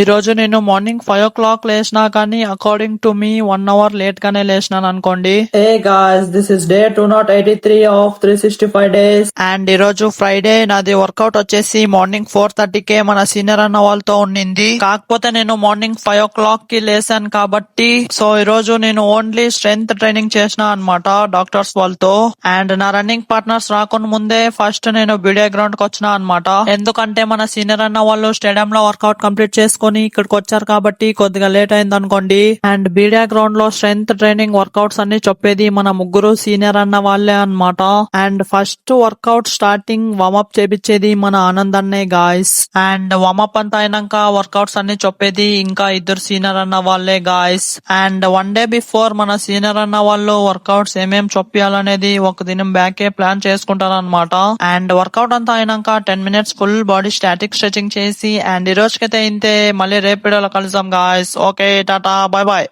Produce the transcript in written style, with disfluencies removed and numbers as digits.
ఈ రోజు నేను మార్నింగ్ 5 o'clock లేసినా కానీ according to me 1 hour late గానే లేసినాను అనుకోండి. Hey guys, this is day 283 of 365 days. And ఈ రోజు ఫ్రైడే, నాది వర్కౌట్ వచ్చేసి మార్నింగ్ 4:30కే మన సీనియర్ అన్న వాళ్ళతో ఉండింది. కాకపోతే నేను మార్నింగ్ 5 o'clock కి లేసాను కాబట్టి సో ఈ రోజు నేను ఓన్లీ స్ట్రెంగ్త్ ట్రైనింగ్ చేసిన అన్నమాట డాక్టర్స్ వాళ్ళతో. అండ్ నా రన్నింగ్ పార్ట్నర్స్ రాకుండా ముందే ఫస్ట్ నేను బీడియా గ్రౌండ్ కి వచ్చిన అన్నమాట. ఎందుకంటే మన సీనియర్ అన్న వాళ్ళు స్టేడియం లో వర్కౌట్ కంప్లీట్ చేసుకొని ఇక్కడికి వచ్చారు కాబట్టి కొద్దిగా లేట్ అయింది అనుకోండి. అండ్ బీడియా గ్రౌండ్ లో స్ట్రెంగ్త్ ట్రైనింగ్ వర్కౌట్స్ అన్ని చెప్పేది మన ముగ్గురు సీనియర్ అన్న వాళ్ళే అన్నమాట. And first workout starting warmup చేపించేది మన ఆనంద్ అన్నే గాయస్. అండ్ వార్మప్ అంతా అయినాక వర్కౌట్స్ అన్ని చెప్పేది ఇంకా ఇద్దరు సీనియర్ అన్న వాళ్ళే guys. And one day before మన సీనియర్ అన్న వాళ్ళు వర్కౌట్స్ ఏమేం చెప్పాలనేది ఒక దినం బ్యాకే ప్లాన్ చేసుకుంటారు అనమాట. అండ్ వర్కౌట్ అంతా అయినాక 10 minutes full body static stretching చేసి అండ్ ఈ రోజుకైతే ఇంతే. మళ్ళీ రేపు వీడియోలో కలుద్దాం guys. Okay, Tata, by by.